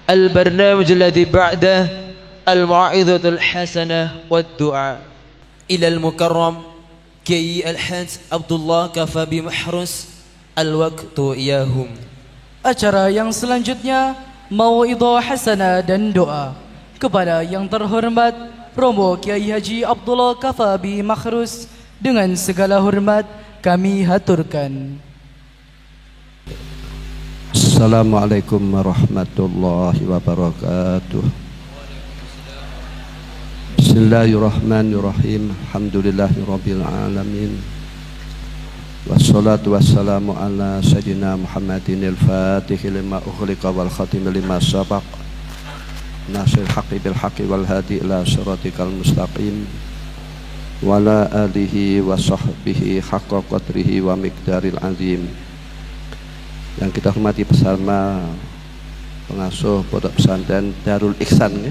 البرنامج الذي بعده الموعظة الحسنة والدعاء. إلى المكرم كي الحاج عبد الله كفابي محرس الوقت إياهم. Acara yang selanjutnya Mau'idhah Hasanah dan doa kepada yang terhormat Romo Kiai Haji Abdullah Kafabi Makhrus. Dengan segala hormat kami haturkan. Assalamualaikum warahmatullahi wabarakatuh. Bismillahirrahmanirrahim. Alhamdulillahirabbil alamin. Wassalatu wassalamu ala sayyidina Muhammadin al-Fatih lima ughliqa wal khatim lima sabaq. Nasir haqqi bil haqqi wal hadi ila siratikal mustaqim. Wa ala alihi wa sahbihi haqqa qadrihi wa miqdaril azim. Yang kita hormati bersama pengasuh Pondok Pesantren Darul Ihsan ya,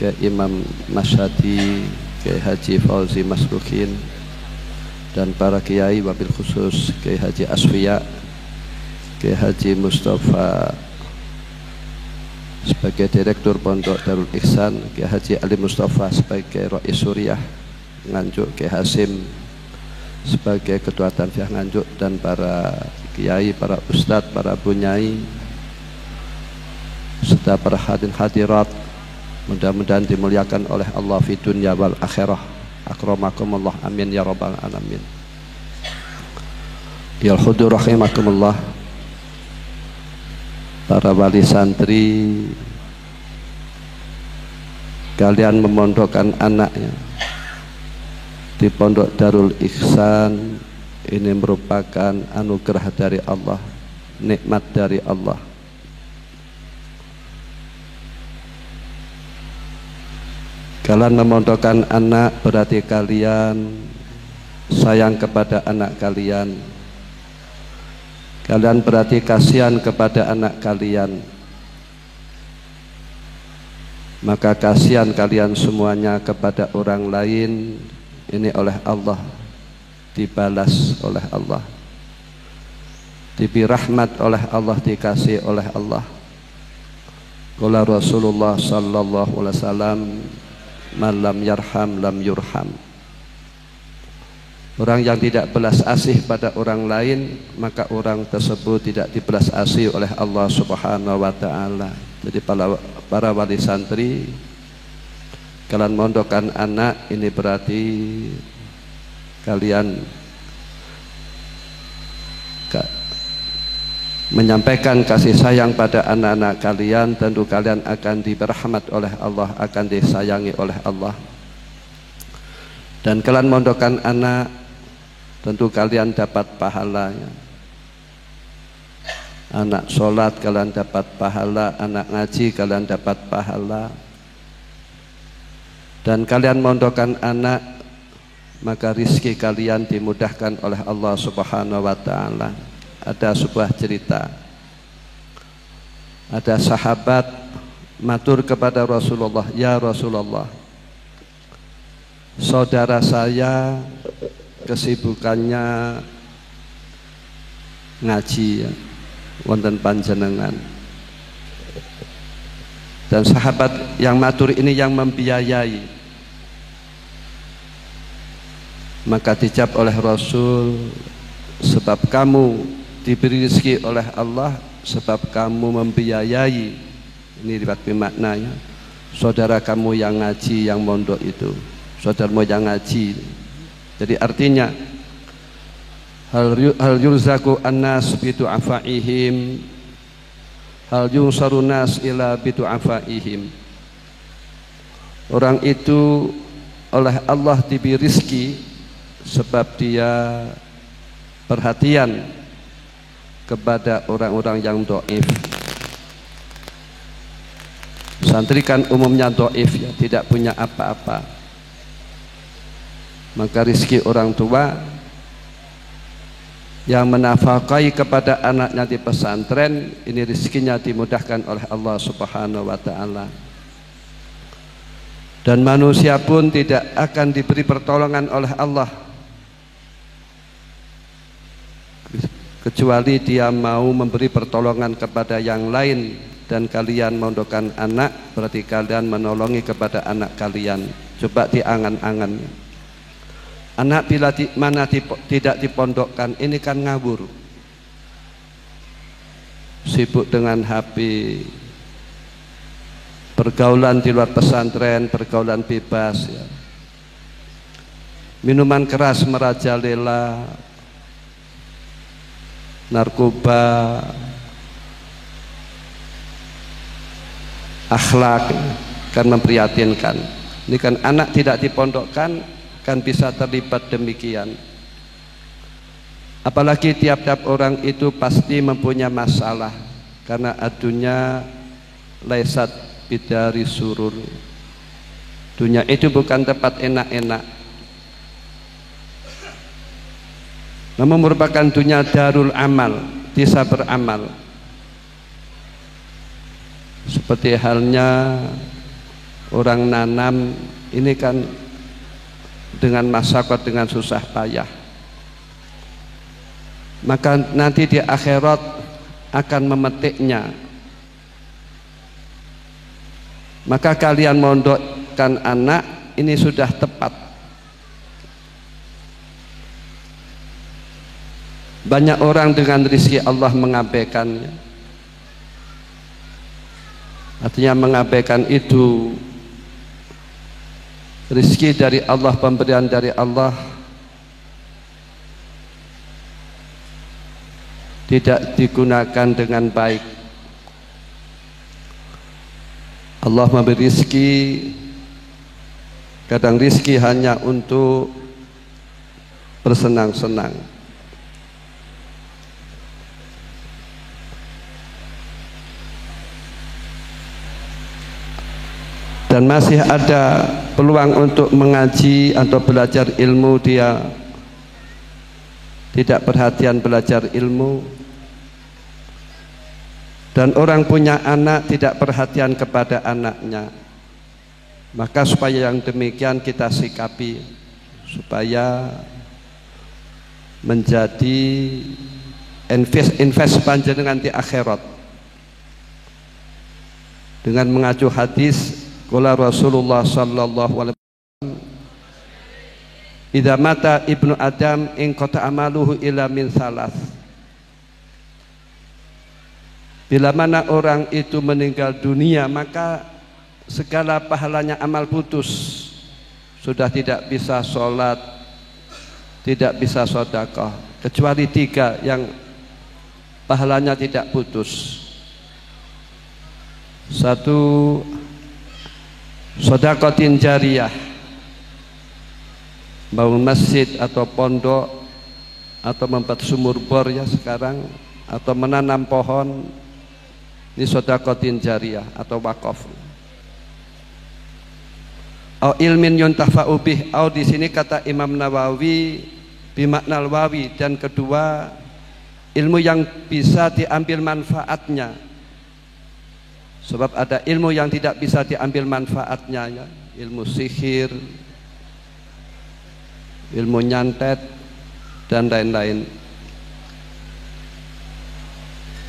ke Imam Masyadi, ke Haji Fauzi Masrukin, dan para kiai wabil khusus ke Haji Asfiya, ke Haji Mustafa sebagai Direktur Pondok Darul Ihsan, ke Haji Ali Mustafa sebagai Rais Suriah Nganjuk, ke Hasim sebagai Ketua Tanfiah Nganjuk, dan para kiai, para ustadz, para bunyai, serta para hadirin hadirat, mudah-mudahan dimuliakan oleh Allah fi dunya wal akhirah. Akramakumullah, amin ya rabbal alamin. Ya hudur rahimakumullah, para wali santri, kalian memondokkan anaknya di Pondok Darul Ihsan. Ini merupakan anugerah dari Allah, nikmat dari Allah. Kalian memondokkan anak berarti kalian sayang kepada anak kalian. Kalian berarti kasihan kepada anak kalian. Maka kasihan kalian semuanya kepada orang lain ini oleh Allah dibalas oleh Allah, diberi rahmat oleh Allah, dikasih oleh Allah. Qala Rasulullah sallallahu alaihi wasallam, man lam yarham lam yurham. Orang yang tidak belas asih pada orang lain, maka orang tersebut tidak dibelas asih oleh Allah Subhanahu wa taala. Jadi para wali santri, kalian mondokkan anak ini berarti kalian menyampaikan kasih sayang pada anak-anak kalian. Tentu kalian akan diberi rahmat oleh Allah, akan disayangi oleh Allah. Dan kalian mondokkan anak, tentu kalian dapat pahalanya. Anak sholat kalian dapat pahala, anak ngaji kalian dapat pahala. Dan kalian mondokkan anak, maka rizki kalian dimudahkan oleh Allah Subhanahu wa ta'ala. Ada sebuah cerita, ada sahabat matur kepada Rasulullah, ya Rasulullah, saudara saya kesibukannya ngaji ya, wonten panjenengan. Dan sahabat yang matur ini yang membiayai. Maka dijawab oleh Rasul, sebab kamu diberi rezeki oleh Allah, sebab kamu membiayai. Ini riwayat maknanya, saudara kamu yang ngaji, yang mondok itu, saudaramu yang ngaji. Jadi artinya hal yurzaku annas bidu'afaihim, hal yunsaru nas ila bidu'afaihim. Orang itu oleh Allah diberi rezeki sebab dia perhatian kepada orang-orang yang dhaif. Santri kan umumnya dhaif ya, tidak punya apa-apa. Maka rezeki orang tua yang menafkahi kepada anaknya di pesantren, ini rezekinya dimudahkan oleh Allah Subhanahu wa ta'ala. Dan manusia pun tidak akan diberi pertolongan oleh Allah kecuali dia mau memberi pertolongan kepada yang lain dan kalian mondokkan anak, berarti kalian menolongi kepada anak kalian. Coba diangan-angan. Anak bila tidak dipondokkan, ini kan ngawur, sibuk dengan HP, pergaulan di luar pesantren, pergaulan bebas ya. Minuman keras merajalela, narkoba, akhlak, kan memprihatinkan. Ini kan anak tidak dipondokkan kan bisa terlibat demikian. Apalagi tiap-tiap orang itu pasti mempunyai masalah, karena adunya laisat bidari surur. Dunia itu bukan tempat enak-enak, namun merupakan dunia darul amal, desa beramal. Seperti halnya orang nanam, ini kan dengan masyarakat, dengan susah payah, maka nanti di akhirat akan memetiknya. Maka kalian mondokkan anak, ini sudah tepat. Banyak orang dengan rezeki Allah mengabaikannya. Artinya mengabaikan itu rezeki dari Allah, pemberian dari Allah tidak digunakan dengan baik. Allah memberi rezeki, kadang rezeki hanya untuk bersenang-senang. Dan masih ada peluang untuk mengaji atau belajar ilmu, dia tidak perhatian belajar ilmu. Dan orang punya anak tidak perhatian kepada anaknya. Maka supaya yang demikian kita sikapi, supaya menjadi invest panjenengan di akhirat dengan mengacu hadis qala Rasulullah sallallahu alaihi wasallam, idza mata ibnu adam in qata amaluhu illa min thalath. Bila mana orang itu meninggal dunia, maka segala pahalanya amal putus. Sudah tidak bisa sholat, tidak bisa sedekah, kecuali 3 yang pahalanya tidak putus. 1, sedekatin jariyah, bangun masjid atau pondok, atau membuat sumur bor ya sekarang, atau menanam pohon, ini sedekatin jariyah atau wakaf. Au ilmin yuntafa'u bih, au di sini kata Imam Nawawi bimaknal wawi, dan kedua ilmu yang bisa diambil manfaatnya. Sebab ada ilmu yang tidak bisa diambil manfaatnya ya, ilmu sihir, ilmu nyantet dan lain-lain.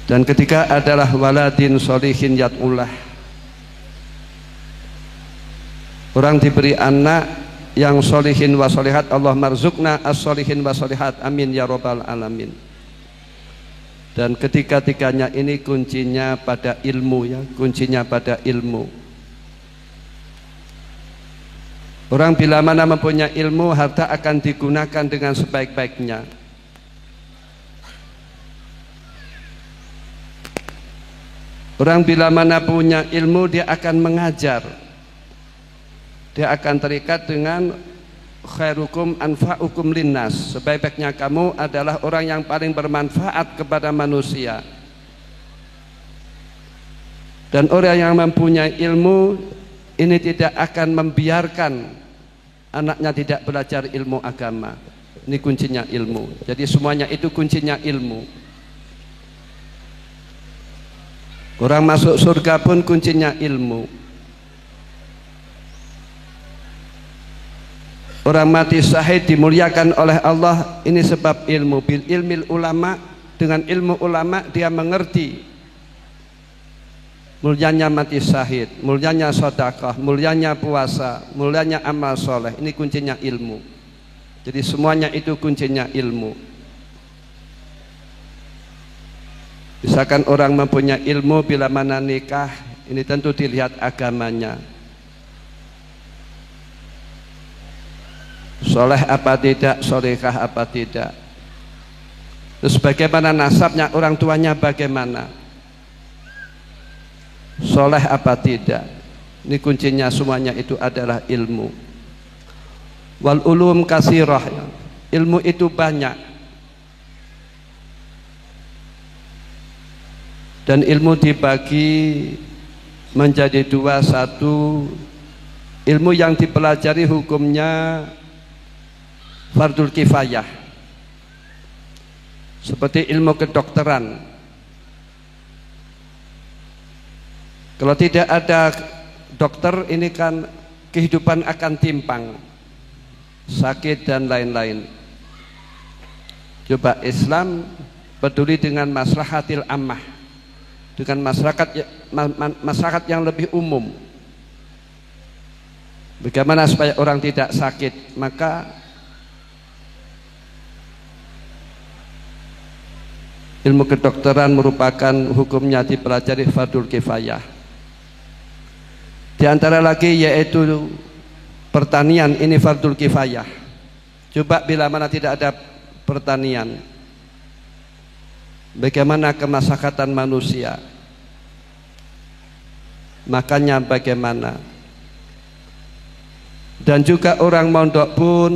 Dan ketiga adalah waladin sholihin yat'ulah. Orang diberi anak yang sholihin wa sholihat, Allah marzukna as-sholihin wa sholihat, amin ya rabbal alamin. Dan ketiga-tiganya ini kuncinya pada ilmu ya, kuncinya pada ilmu. Orang bila mana mempunyai ilmu, harta akan digunakan dengan sebaik-baiknya. Orang bila mana punya ilmu, dia akan mengajar. Dia akan terikat dengan khairukum anfa'ukum linnas, sebaik-baiknya kamu adalah orang yang paling bermanfaat kepada manusia. Dan orang yang mempunyai ilmu ini tidak akan membiarkan anaknya tidak belajar ilmu agama. Ini kuncinya ilmu. Jadi semuanya itu kuncinya ilmu. Orang masuk surga pun kuncinya ilmu. Orang mati syahid dimuliakan oleh Allah, ini sebab ilmu. Bil ilmil ulama, dengan ilmu ulama dia mengerti mulianya mati syahid, mulianya sedekah, mulianya puasa, mulianya amal soleh. Ini kuncinya ilmu. Jadi semuanya itu kuncinya ilmu. Misalkan orang mempunyai ilmu, bila mana nikah, ini tentu dilihat agamanya. Soleh apa tidak, solehah apa tidak. Terus bagaimana nasabnya, orang tuanya bagaimana, soleh apa tidak. Ini kuncinya semuanya itu adalah ilmu. Wal ulum kasirah, ilmu itu banyak. Dan ilmu dibagi menjadi dua. Satu, ilmu yang dipelajari hukumnya fardul kifayah, seperti ilmu kedokteran. Kalau tidak ada dokter, ini kan kehidupan akan timpang, sakit dan lain-lain. Coba Islam peduli dengan maslahatil ammah, dengan masyarakat yang lebih umum. Bagaimana supaya orang tidak sakit? Maka ilmu kedokteran merupakan hukumnya dipelajari fardul kifayah. Di antara lagi yaitu pertanian, ini fardul kifayah. Coba bila mana tidak ada pertanian, bagaimana kemaslahatan manusia? Makanya bagaimana? Dan juga orang mondok pun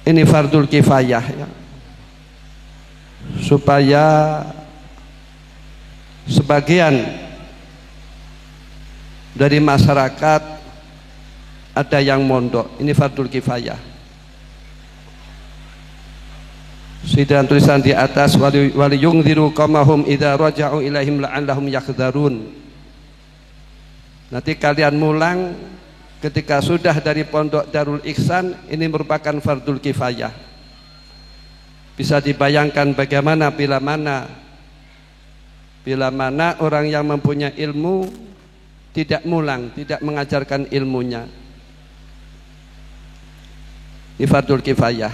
ini fardul kifayah ya. Supaya sebagian dari masyarakat ada yang mondok, ini fardul kifayah. Sedang tulisan di atas, wali yungziru qamahum idza raja'u ilaihim la'allahum yakhdharun. Nanti kalian mulang ketika sudah dari pondok Darul Ihsan, ini merupakan fardul kifayah. Bisa dibayangkan bagaimana bila mana orang yang mempunyai ilmu tidak mulang, tidak mengajarkan ilmunya. Ini fardul kifayah.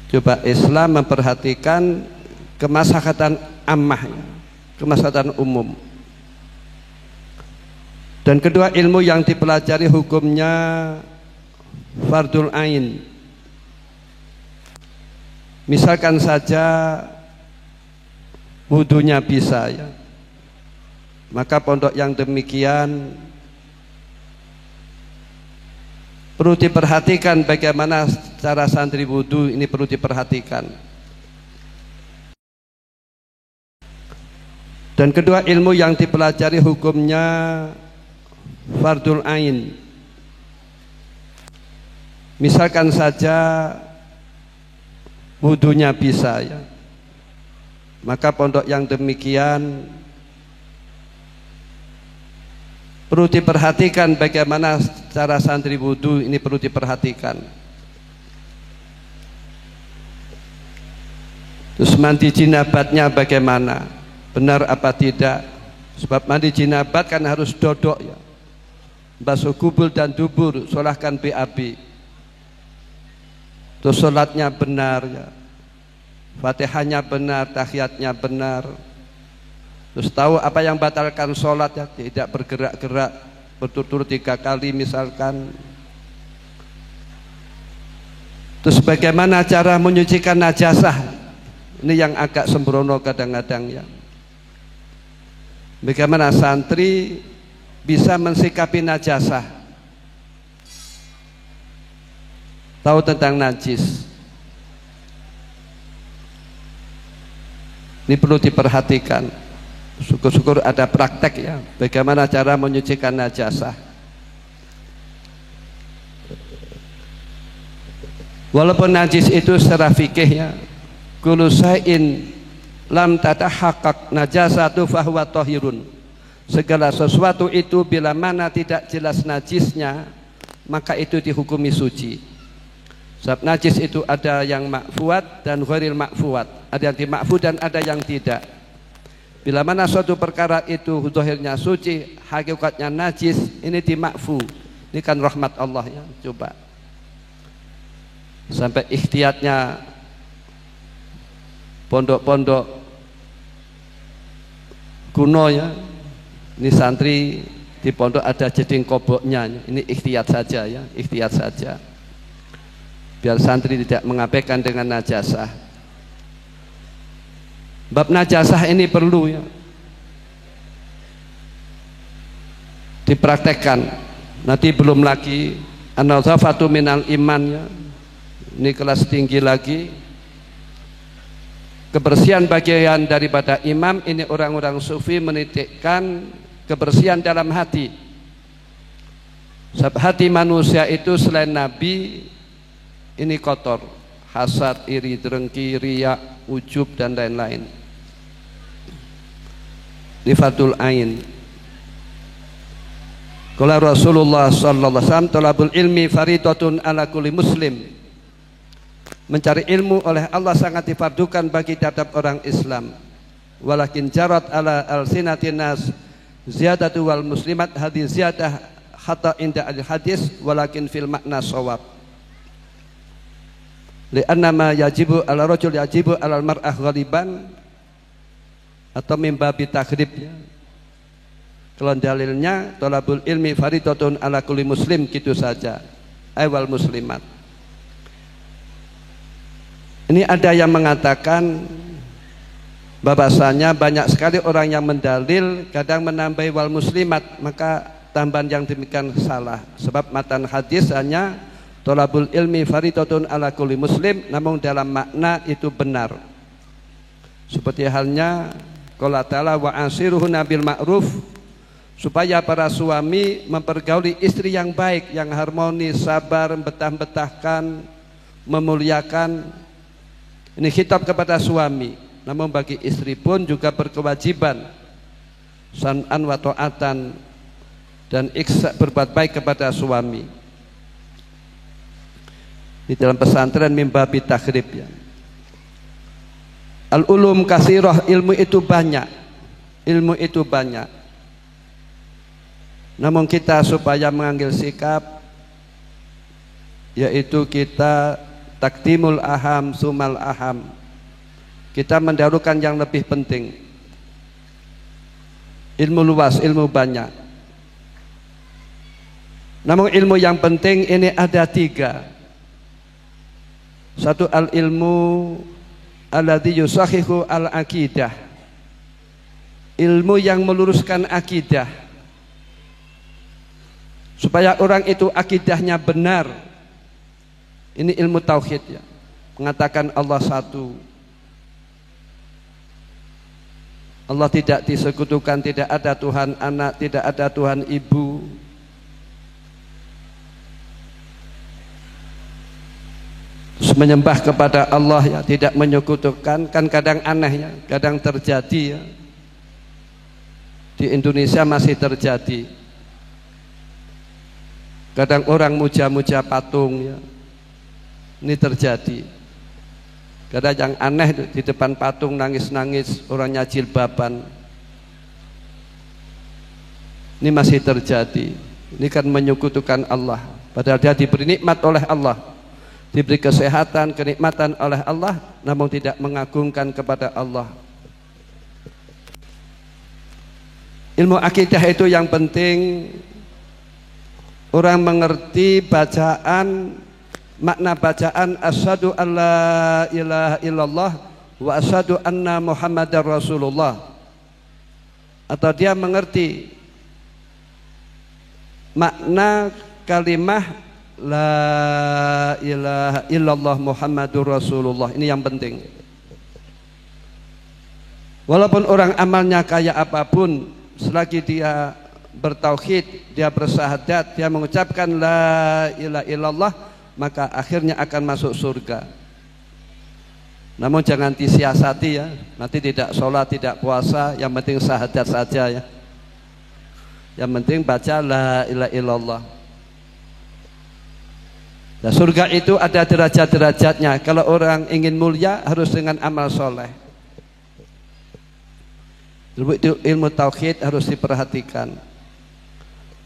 Coba Islam memperhatikan kemaslahatan ammah, kemaslahatan umum. Dan kedua, ilmu yang dipelajari hukumnya fardul ain. Misalkan saja wudunya bisa ya, maka pondok yang demikian perlu diperhatikan bagaimana cara santri wudu, ini perlu diperhatikan. Dan kedua, ilmu yang dipelajari hukumnya fardul ain. Misalkan saja wudunya bisa ya, maka pondok yang demikian perlu diperhatikan bagaimana cara santri wudu, ini perlu diperhatikan. Terus mandi jinabatnya bagaimana, benar apa tidak? Sebab mandi jinabat kan harus dodok ya, basuh kubul dan dubur, solahkan BAB. Terus sholatnya benar ya, Fatihahnya benar, tahiyatnya benar. Terus tahu apa yang batalkan sholat ya, tidak bergerak-gerak berturut-turut 3 kali misalkan. Terus bagaimana cara menyucikan najasah, ini yang agak sembrono kadang-kadang ya. Bagaimana santri bisa mensikapi najasah, tahu tentang najis. Ini perlu diperhatikan. Syukur-syukur ada praktek ya, bagaimana cara menyucikan najasah. Walaupun najis itu secara fikih ya, kullu syai'in lam tatahaqqaq najasatu fahuwa tahirun. Segala sesuatu itu bila mana tidak jelas najisnya, maka itu dihukumi suci. Sebab najis itu ada yang makfuat dan ghairil makfuat, ada yang dimakfu dan ada yang tidak. Bila mana suatu perkara itu zahirnya suci, hakikatnya najis, ini dimakfu. Ini kan rahmat Allah ya. Coba sampai ikhtiyatnya pondok-pondok kuno ya, ini santri di pondok ada jeding koboknya, ini ikhtiyat saja ya, ikhtiyat saja biar santri tidak mengabaikan dengan najasah. Bab najasah ini perlu ya dipraktekkan. Nanti belum lagi an-nazafatu minal iman ya, ini kelas tinggi lagi. Kebersihan bagian daripada imam, ini orang-orang sufi menitikkan kebersihan dalam hati. Sebab hati manusia itu selain Nabi ini kotor, hasad, iri, dengki, riya, ujub dan lain-lain. Nifatul ain. Qala Rasulullah sallallahu alaihi wasallam, talabul ilmi faridatun ala kulli muslim. Mencari ilmu oleh Allah sangat difardukan bagi tiap orang Islam. Walakin jarat ala alsinatin nas ziyadatu wal muslimat, hadis ziyadah khata inda al hadis walakin fil makna shawab. Li'anna ma yajibu ala rajul yajibu ala mar'ah ghaliban, atau mimbabi takhribnya. Kalau dalilnya talabul ilmi faridatun ala kulli muslim, gitu saja, awal muslimat. Ini ada yang mengatakan bahwasanya banyak sekali orang yang mendalil kadang menambahi wal muslimat, maka tambahan yang demikian salah. Sebab matan hadis hanya talabul ilmi faridatun ala kulli muslim, namun dalam makna itu benar. Seperti halnya qala ta'ala wa asiruhunna bil ma'ruf, supaya para suami mempergauli istri yang baik, yang harmonis, sabar, betah-betahkan, memuliakan. Ini khitab kepada suami, namun bagi istri pun juga berkewajiban san'an wa ta'atan dan iksa, berbuat baik kepada suami. Di dalam pesantren mimbabi takhrib ya. Al-ulum kasirah, ilmu itu banyak, ilmu itu banyak. Namun kita supaya mengambil sikap, yaitu kita takdimul aham sumal aham, kita mendahulukan yang lebih penting. Ilmu luas, ilmu banyak, namun ilmu yang penting ini ada tiga. Satu, al ilmu alladhi yusahihu al akidah, ilmu yang meluruskan akidah supaya orang itu akidahnya benar. Ini ilmu tauhid ya, mengatakan Allah satu, Allah tidak disekutukan, tidak ada Tuhan anak, tidak ada Tuhan ibu. Terus menyembah kepada Allah ya, tidak menyekutukan. Kan kadang aneh ya, kadang terjadi ya, di Indonesia masih terjadi. Kadang orang muja-muja patung ya, ini terjadi. Kadang yang aneh di depan patung nangis-nangis, orangnya jilbaban. Ini masih terjadi. Ini kan menyekutukan Allah, padahal dia diberi nikmat oleh Allah, diberi kesehatan, kenikmatan oleh Allah, namun tidak mengagungkan kepada Allah. Ilmu akidah itu yang penting. Orang mengerti bacaan, makna bacaan asyhadu alla ilaha illallah wa asyhadu anna muhammadar rasulullah, atau dia mengerti makna kalimah la ilaha illallah muhammadur rasulullah. Ini yang penting. Walaupun orang amalnya kayak apapun, selagi dia bertauhid, dia bersyahadat, dia mengucapkan la ilaha illallah, maka akhirnya akan masuk surga. Namun jangan disiasati ya, nanti tidak sholat, tidak puasa, yang penting syahadat saja ya. Yang penting baca la ilaha illallah. Nah, surga itu ada derajat-derajatnya. Kalau orang ingin mulia harus dengan amal soleh. Ilmu tauhid harus diperhatikan.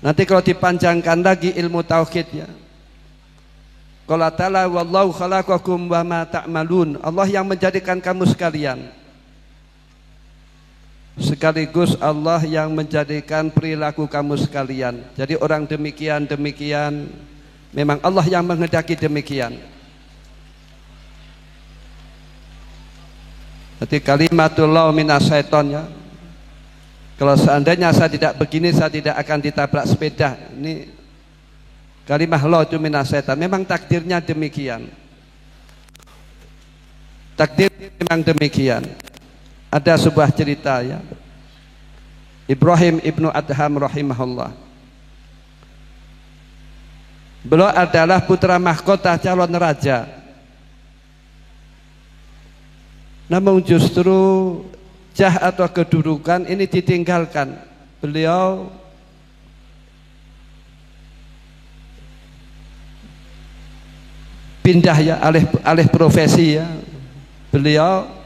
Nanti kalau dipanjangkan lagi ilmu tauhidnya, qala ta'ala wallahu khalaqakum wa ma ta'malun. Allah yang menjadikan kamu sekalian. Sekaligus Allah yang menjadikan perilaku kamu sekalian. Jadi orang demikian memang Allah yang menghendaki demikian. Jadi kalimatullah minas syaiton ya. Kalau seandainya saya tidak begini, saya tidak akan ditabrak sepeda. Ini kalimah Allah itu minas syaiton. Memang takdirnya demikian. Takdir memang demikian. Ada sebuah cerita ya. Ibrahim ibnu Adham rahimahullah. Beliau adalah putra mahkota calon raja. Namun justru jah atau kedudukan ini ditinggalkan. Beliau pindah ya, alih profesi ya. Beliau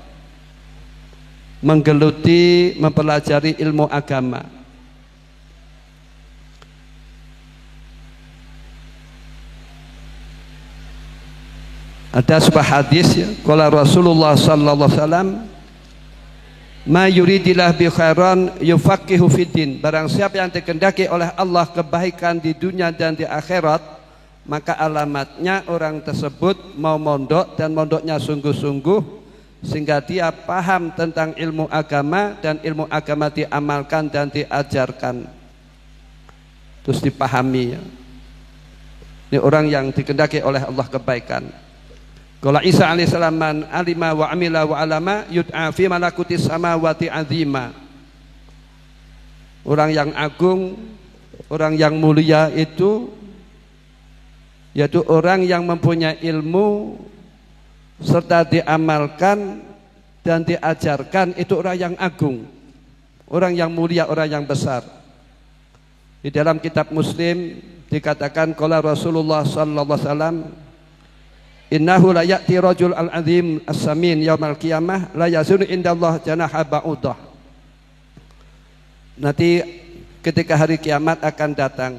menggeluti mempelajari ilmu agama. Ada sebuah hadis ya, qala Rasulullah sallallahu alaihi wasallam, ma yuridillah bi khairan yufaqihu fiddin. Barang siapa yang dikehendaki oleh Allah kebaikan di dunia dan di akhirat, maka alamatnya orang tersebut mau mondok dan mondoknya sungguh-sungguh sehingga dia paham tentang ilmu agama dan ilmu agama diamalkan dan diajarkan, terus dipahami ya. Ini orang yang dikehendaki oleh Allah kebaikan. Kalau Isa alaihissalam man alima wa amila wa alama yud'a fi malakutis samawati azima. Orang yang agung, orang yang mulia itu yaitu orang yang mempunyai ilmu serta diamalkan dan diajarkan, itu orang yang agung, orang yang mulia, orang yang besar. Di dalam kitab Muslim dikatakan qala Rasulullah sallallahu alaihi wasallam, innahu la ya'ti rajul al-azim as-samin yaumal qiyamah la yazunu indallah janaha ba'udah. Nanti ketika hari kiamat akan datang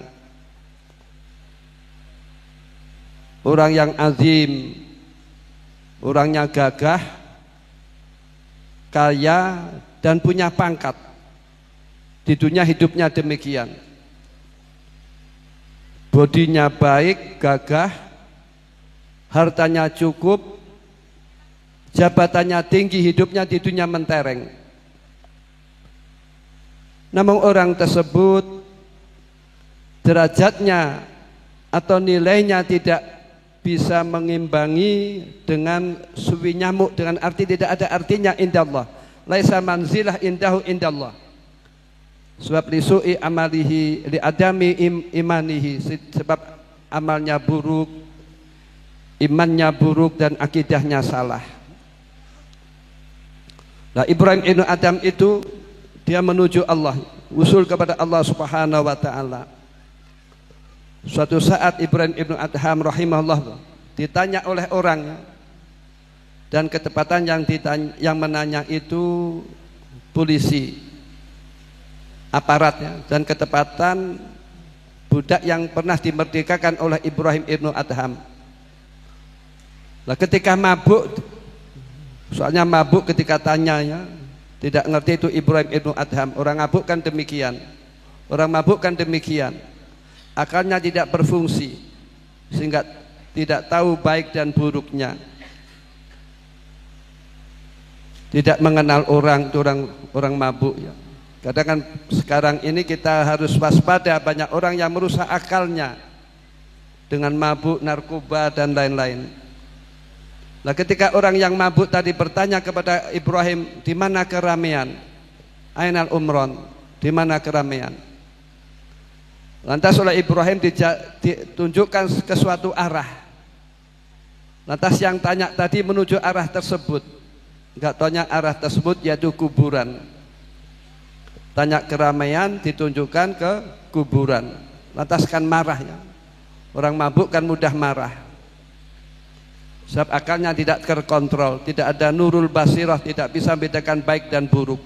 orang yang azim, orangnya gagah, kaya dan punya pangkat. Di dunia hidupnya demikian. Bodinya baik, gagah, hartanya cukup, jabatannya tinggi, hidupnya di dunia mentereng. Namun orang tersebut derajatnya atau nilainya tidak bisa mengimbangi dengan suwi nyamuk, dengan arti tidak ada artinya indallah. Laisa manzilah indahu indallah. Sebab lisu'i amalihi li adami imanihi, sebab amalnya buruk, imannya buruk dan akidahnya salah. Nah, Ibrahim ibnu Adham itu dia menuju Allah, usul kepada Allah Subhanahu wa taala. Suatu saat Ibrahim ibnu Adham rahimahullah ditanya oleh orang, dan ketepatan yang menanya itu polisi, aparatnya, dan ketepatan budak yang pernah dimerdekakan oleh Ibrahim ibnu Adham. Nah, ketika mabuk, soalnya mabuk ketika tanyanya tidak ngerti itu Ibrahim ibnu Adham. Orang mabuk kan demikian, orang mabuk kan demikian. Akalnya tidak berfungsi sehingga tidak tahu baik dan buruknya, tidak mengenal orang, itu orang mabuk ya. Kadang kan sekarang ini kita harus waspada, banyak orang yang merusak akalnya dengan mabuk, narkoba dan lain-lain. Nah, ketika orang yang mabuk tadi bertanya kepada Ibrahim, di mana keramaian? Ainal umron, di mana keramaian? Lantas oleh Ibrahim ditunjukkan ke suatu arah. Lantas yang tanya tadi menuju arah tersebut. Enggak tanya arah tersebut yaitu kuburan. Tanya keramaian ditunjukkan ke kuburan. Lantas kan marah ya. Orang mabuk kan mudah marah. Sebab akalnya tidak terkontrol, tidak ada nurul basirah, tidak bisa membedakan baik dan buruk.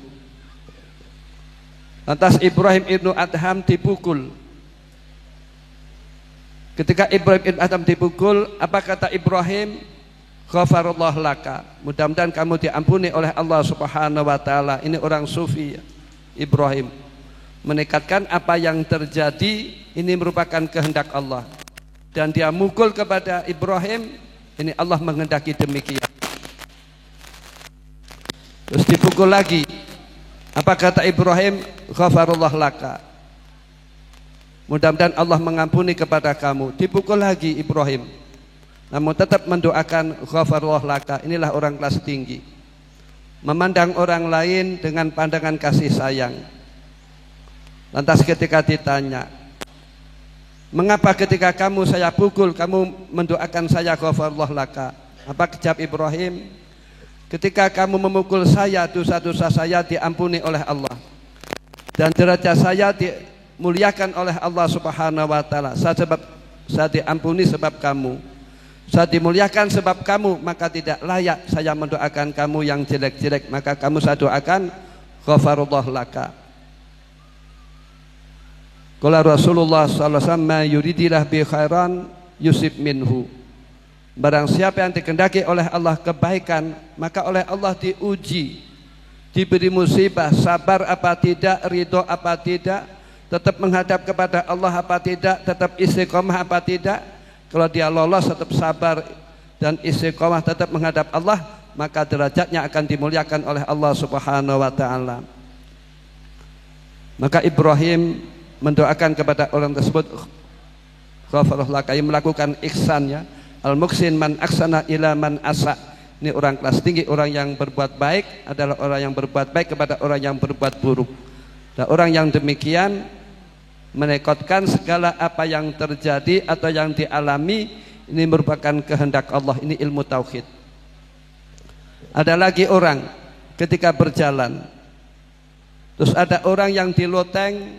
Lantas Ibrahim ibnu Adham dipukul. Ketika Ibrahim ibnu Adham dipukul, apa kata Ibrahim? Ghafarallahu laka, mudah-mudahan kamu diampuni oleh Allah Subhanahu wa taala. Ini orang sufi Ibrahim, menekatkan apa yang terjadi ini merupakan kehendak Allah, dan dia mukul kepada Ibrahim, ini Allah menghendaki demikian. Terus dipukul lagi, apa kata Ibrahim? Ghafarallahu laka, mudah-mudahan Allah mengampuni kepada kamu. Dipukul lagi Ibrahim, namun tetap mendoakan ghafarallahu laka. Inilah orang kelas tinggi, memandang orang lain dengan pandangan kasih sayang. Lantas ketika ditanya, mengapa ketika kamu saya pukul kamu mendoakan saya ghafarallahu laka? Apa jawab Ibrahim? Ketika kamu memukul saya, dosa-dosa saya diampuni oleh Allah, dan derajat saya dimuliakan oleh Allah Subhanahu wa taala. Saya diampuni sebab kamu, saya dimuliakan sebab kamu, maka tidak layak saya mendoakan kamu yang jelek-jelek, maka kamu saya doakan ghafarallahu laka. Qala Rasulullah sallallahu alaihi wasallam, yuridillah bi khairan yusib minhu. Barang siapa yang dikehendaki oleh Allah kebaikan, maka oleh Allah diuji, diberi musibah, sabar apa tidak, ridho apa tidak, tetap menghadap kepada Allah apa tidak, tetap istiqomah apa tidak. Kalau dia lolos tetap sabar dan istiqomah tetap menghadap Allah, maka derajatnya akan dimuliakan oleh Allah Subhanahu wa taala. Maka Ibrahim mendoakan kepada orang tersebut ghafarallahu laka, yang melakukan ihsan ya. Al-muhsin man aksana ila man asa. Ini orang kelas tinggi, orang yang berbuat baik adalah orang yang berbuat baik kepada orang yang berbuat buruk. Dan orang yang demikian menekotkan segala apa yang terjadi atau yang dialami ini merupakan kehendak Allah. Ini ilmu tauhid. Ada lagi orang ketika berjalan, terus ada orang yang di loteng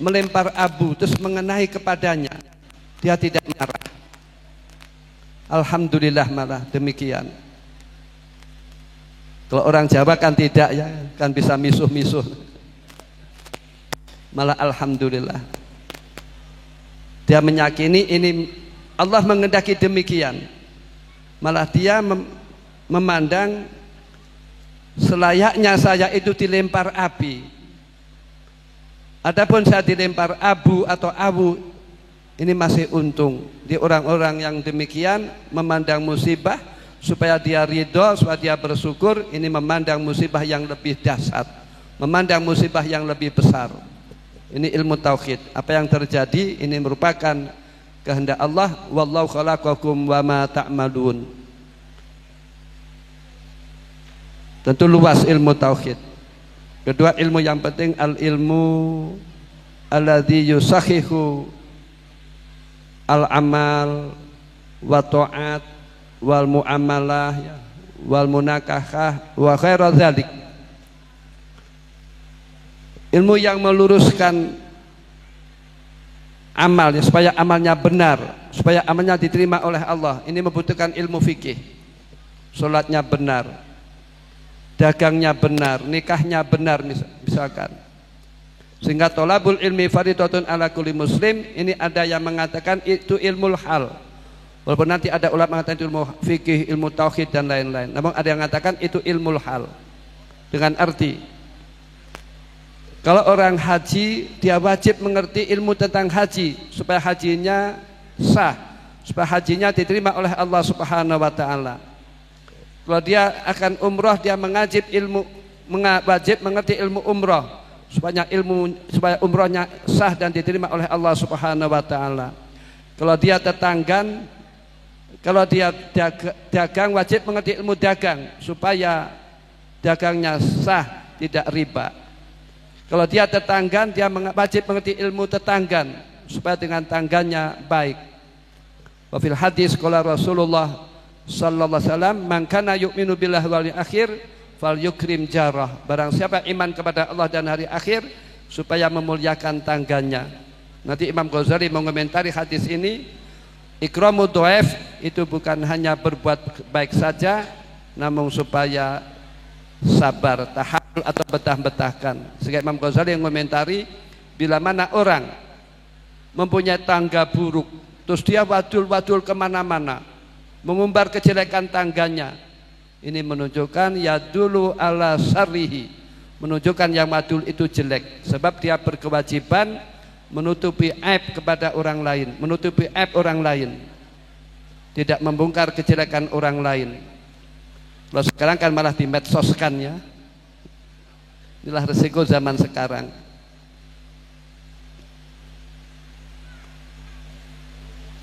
melempar abu terus mengenai kepadanya, dia tidak marah. Alhamdulillah malah demikian. Kalau orang Jawa kan tidak ya, kan bisa misuh-misuh. Malah alhamdulillah, dia meyakini ini Allah menghendaki demikian. Malah dia memandang selayaknya saya itu dilempar api. Adapun saya dilempar abu atau awu, ini masih untung. Di orang-orang yang demikian memandang musibah supaya dia ridho, supaya dia bersyukur, ini memandang musibah yang lebih dahsyat, memandang musibah yang lebih besar. Ini ilmu tauhid. Apa yang terjadi ini merupakan kehendak Allah. Wallahu khalaqakum wa ma ta'malun. Tentu luas ilmu tauhid. Kedua ilmu yang penting, al ilmu alladzi yusahihu al amal wa ta'at wal muamalah wal munakahah wa khairu dzalik. Ilmu yang meluruskan amal ya, supaya amalnya benar, supaya amalnya diterima oleh Allah. Ini membutuhkan ilmu fikih. Salatnya benar, dagangnya benar, nikahnya benar misalkan. Sehingga tolabul ilmi fardhatun ala kulli muslim. Ini ada yang mengatakan itu ilmu hal, walaupun nanti ada ulama mengatakan ilmu fikih, ilmu tauhid dan lain-lain. Namun ada yang mengatakan itu ilmu hal, dengan arti kalau orang haji dia wajib mengerti ilmu tentang haji supaya hajinya sah, supaya hajinya diterima oleh Allah Subhanahu wa taala. Kalau dia akan umroh, dia wajib mengerti ilmu umroh supaya umrohnya sah dan diterima oleh Allah Subhanahu wa taala. Kalau dia tetanggan, kalau dia dagang, wajib mengerti ilmu dagang supaya dagangnya sah, tidak riba. Kalau dia tetanggan, dia wajib mengerti ilmu tetanggan supaya dengan tangganya baik. Wa fil hadis qala Rasulullah sallallahu alaihi wasallam, man kana yu'minu billahi wal akhir fal yukrim jarah. Barang siapa iman kepada Allah dan hari akhir, supaya memuliakan tangganya. Nanti Imam Ghazali mengomentari hadis ini, Ikramu dhaif itu bukan hanya berbuat baik saja, namun supaya sabar, tahammul atau betah-betahkan. Sehingga Imam Ghazali yang komentari, bila mana orang mempunyai tangga buruk, terus dia wadul-wadul kemana-mana, mengumbar kejelekan tangganya, ini menunjukkan ya dulu ala syarrihi, menunjukkan yang wadul itu jelek, sebab dia berkewajiban menutupi aib kepada orang lain, menutupi aib orang lain, tidak membongkar kejelekan orang lain. Kalau sekarang kan malah dimedsoskan ya. Inilah resiko zaman sekarang.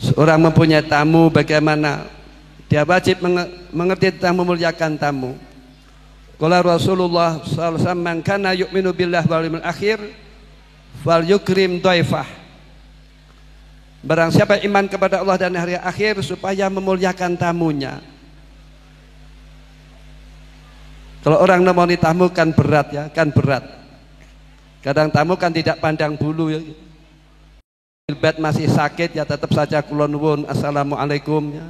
Seorang mempunyai tamu, bagaimana dia wajib mengerti tentang memuliakan tamu. Qala Rasulullah sallallahu alaihi wasallam, "Man kana yu'minu billahi wal yawmil akhir fal yukrim dhaifah." Barang siapa iman kepada Allah dan hari akhir, supaya memuliakan tamunya. Kalau orang nemoni tamu kan berat ya, kan berat. Kadang tamu kan tidak pandang bulu ya. Bed masih sakit ya, tetap saja kula nuwun assalamualaikum ya.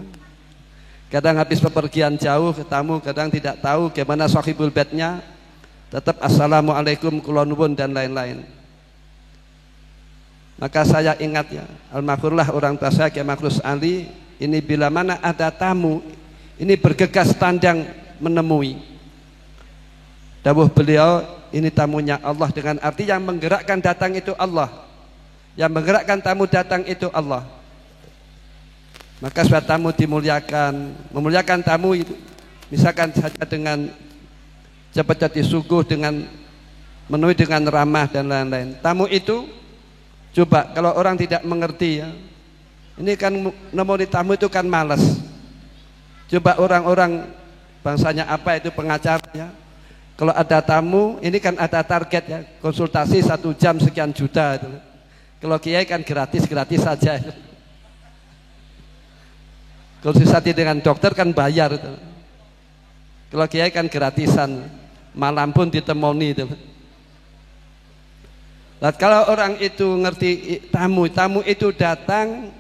Kadang habis bepergian jauh ke tamu, kadang tidak tahu bagaimana sahibul bednya, tetap assalamualaikum kula nuwun dan lain-lain. Maka saya ingat ya, almarhumlah orang tua saya Kiai Makhrus Ali, ini bila mana ada tamu, ini bergegas tandang menemui. Dawuh beliau, ini tamunya Allah, dengan arti yang menggerakkan datang itu Allah, yang menggerakkan tamu datang itu Allah. Maka suatu tamu dimuliakan, memuliakan tamu itu misalkan saja dengan cepat disuguh, dengan memenuhi dengan ramah dan lain-lain. Tamu itu coba kalau orang tidak mengerti ya, ini kan nemoni tamu itu kan malas. Coba orang-orang bangsanya apa itu pengacara ya, kalau ada tamu ini kan ada target ya, konsultasi 1 jam sekian juta itu. Kalau kiai kan gratis saja. Konsultasi dengan dokter kan bayar itu. Kalau kiai kan gratisan, malam pun ditemoni itu. Nah, kalau orang itu ngerti tamu itu datang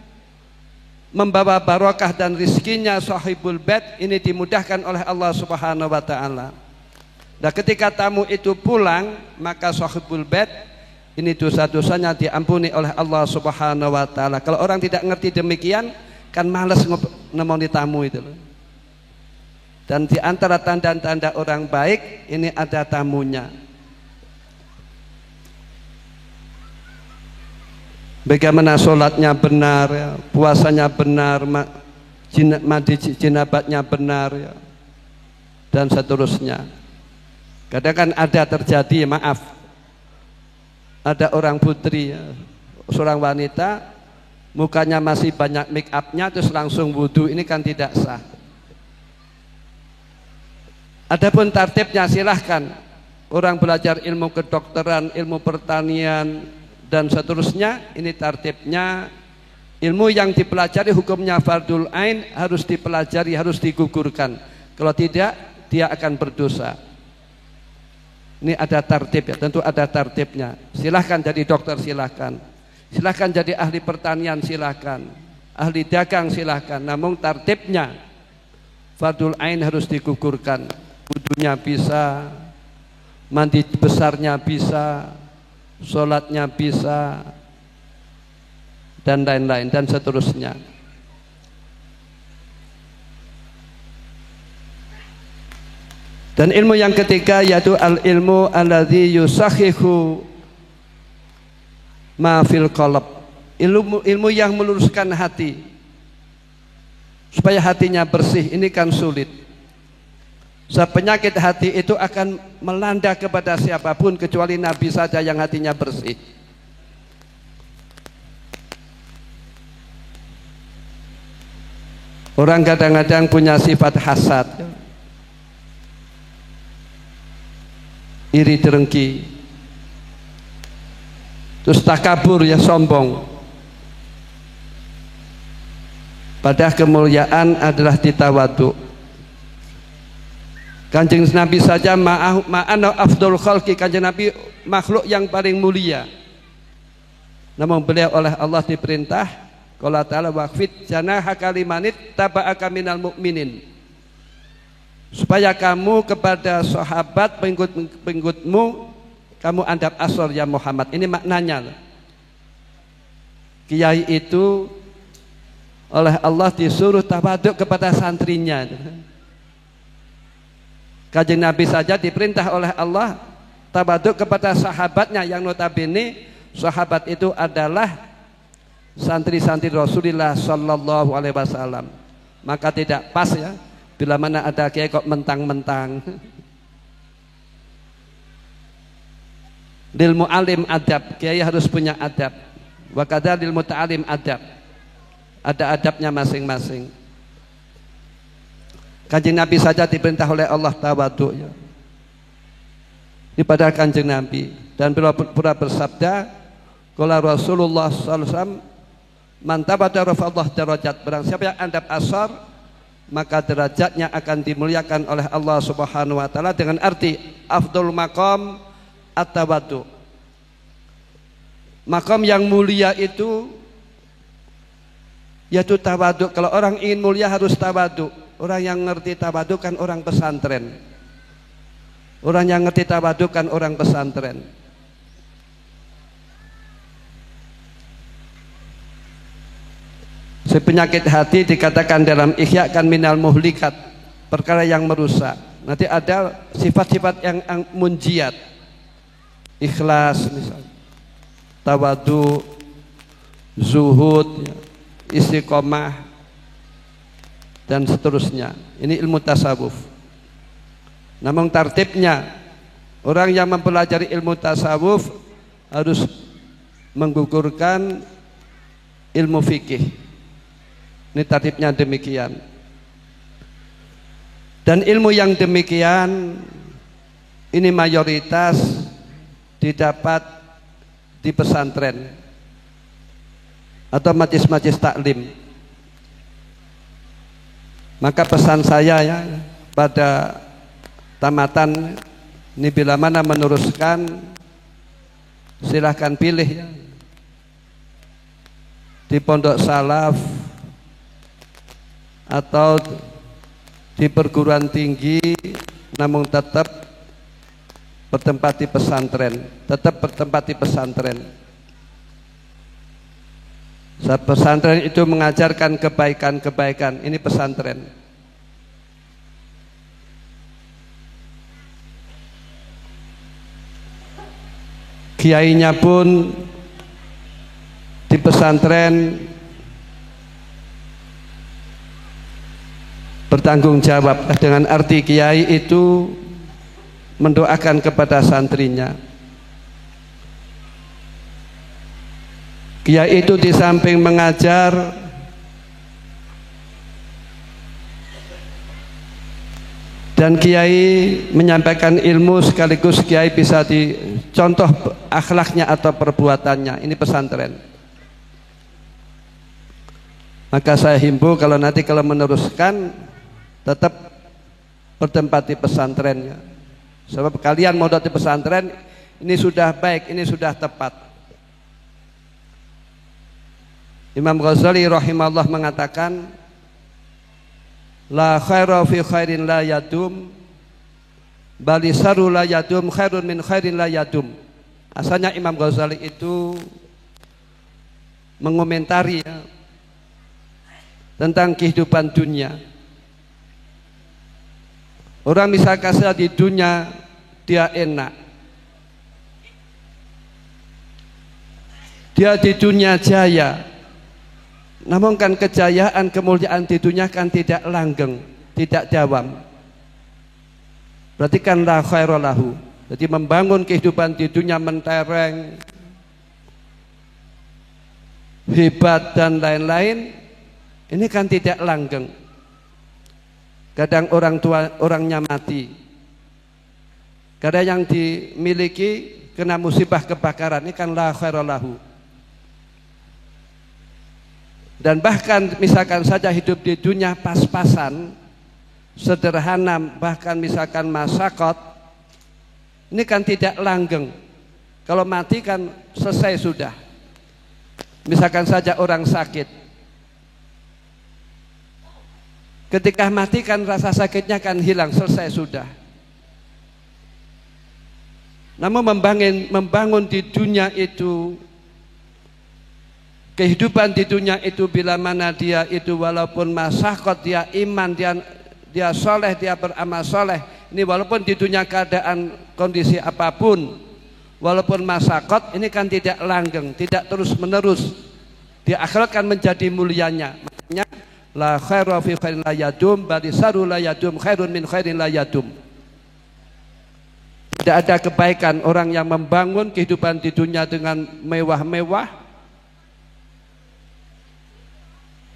membawa barokah dan rizkinya sahibul bait, ini dimudahkan oleh Allah Subhanahu wa taala. Nah, ketika tamu itu pulang, maka sahibul bait ini dosa-dosanya diampuni oleh Allah Subhanahu wa taala. Kalau orang tidak ngerti demikian, kan malas nemoni tamu itu. Dan di antara tanda-tanda orang baik ini ada tamunya. Bagaimana sholatnya benar ya, puasanya benar, mandi jinabatnya benar ya, dan seterusnya. Kadang kan ada terjadi, maaf, ada orang putri ya, seorang wanita mukanya masih banyak make upnya terus langsung wudhu, ini kan tidak sah. Adapun tertibnya silahkan, orang belajar ilmu kedokteran, ilmu pertanian dan seterusnya, ini tertibnya ilmu yang dipelajari hukumnya fardul ain, harus dipelajari, harus digugurkan. Kalau tidak dia akan berdosa. Ini ada tertib ya, tentu ada tertibnya. Silahkan jadi dokter, silahkan. Silahkan jadi ahli pertanian, silahkan. Ahli dagang, silahkan. Namun tertibnya fardul ain harus digugurkan. Wudunya bisa, mandi besarnya bisa, sholatnya bisa, dan lain-lain dan seterusnya. Dan ilmu yang ketiga yaitu al-ilmu alladzi yusakhihu ma fil qalb. Ilmu yang meluruskan hati supaya hatinya bersih, ini kan sulit. Sebab penyakit hati itu akan melanda kepada siapapun kecuali Nabi saja yang hatinya bersih. Orang kadang-kadang punya sifat hasad, iri dengki, terus takabur ya, sombong. Padahal kemuliaan adalah ditawadu. Kanjeng Nabi saja ma'ana afdol khalqi, kanjeng Nabi makhluk yang paling mulia. Namun beliau oleh Allah diperintah Qala ta'ala waqfid janahaka limanit taba'aka minal mu'minin. Supaya kamu kepada sahabat pengikutmu kamu adab asor ya Muhammad. Ini maknanya. Kiai itu oleh Allah disuruh tawaduk kepada santrinya. Kanjeng Nabi saja diperintah oleh Allah tawaduk kepada sahabatnya yang notabene sahabat itu adalah santri-santri Rasulullah sallallahu alaihi wasallam. Maka tidak pas ya bila mana ada kiai kok mentang-mentang. Lil mu'alim adab, kiai harus punya adab. Wa kadza lil muta'alim adab. Ada adabnya masing-masing. Kanjeng Nabi saja diperintah oleh Allah tawaduk ya. Ini pada Kanjeng Nabi dan pura bersabda, qala Rasulullah sallallahu alaihi wasallam, man tabada rafa'allahu darajat. Barang siapa yang adab asar, maka derajatnya akan dimuliakan oleh Allah Subhanahu wa taala dengan arti afdhul maqam at-tawaddu. Makam yang mulia itu yaitu tawaduk. Kalau orang ingin mulia harus tawaduk. Orang yang ngerti tawaduk kan orang pesantren. Orang yang ngerti tawaduk kan orang pesantren. Penyakit hati dikatakan dalam Ihya kan minal muhlikat, perkara yang merusak. Nanti ada sifat-sifat yang munjiat. Ikhlas misalnya, tawadu, zuhud, istiqomah, dan seterusnya. Ini ilmu tasawuf. Namun tartibnya, orang yang mempelajari ilmu tasawuf harus menggugurkan ilmu fikih. Ini tartibnya demikian. Dan ilmu yang demikian ini mayoritas didapat di pesantren atau majelis-majelis taklim. Maka pesan saya ya pada tamatan ini bila mana meneruskan silahkan pilih ya. Di pondok salaf atau di perguruan tinggi, namun tetap bertempat di pesantren, tetap bertempat di pesantren. Saat pesantren itu mengajarkan kebaikan-kebaikan, ini pesantren. Kiainya pun di pesantren bertanggung jawab, dengan arti kiai itu mendoakan kepada santrinya. Kiai itu di samping mengajar dan kiai menyampaikan ilmu, sekaligus kiai bisa dicontoh akhlaknya atau perbuatannya. Ini pesantren. Maka saya himbau kalau nanti kalau meneruskan tetap bertempat di pesantrennya. Sebab kalian mau di pesantren ini sudah baik, ini sudah tepat. Imam Ghazali rahimahullah mengatakan, la khaira fi khairin la yadum, bali saru la yadum khairun min khairin la yadum. Asalnya Imam Ghazali itu mengomentari ya, tentang kehidupan dunia. Orang misalkan saja di dunia dia enak, dia di dunia jaya, namun kan kejayaan, kemuliaan di dunia kan tidak langgeng, tidak dawam. Berarti kan la khaira lahu. Jadi membangun kehidupan di dunia mentereng, hebat dan lain-lain, ini kan tidak langgeng. Kadang orang tua orangnya mati, kadang yang dimiliki kena musibah kebakaran, ini kan la khaira lahu. Dan bahkan misalkan saja hidup di dunia pas-pasan, sederhana, bahkan misalkan masakot, ini kan tidak langgeng. Kalau mati kan selesai sudah. Misalkan saja orang sakit, Ketika mati kan rasa sakitnya kan hilang, selesai sudah. Namun membangun di dunia itu, kehidupan di dunia itu, bila mana dia itu walaupun masyarakat, dia iman, dia soleh, dia beramal soleh, ini walaupun di dunia keadaan kondisi apapun, walaupun masyarakat, ini kan tidak langgeng, tidak terus menerus. Di akhirat kan menjadi mulianya. Makanya la khairu fi khairin la yadum, bali saru la yadum khairun min khairin la yadum. Tidak ada kebaikan orang yang membangun kehidupan di dunia dengan mewah-mewah,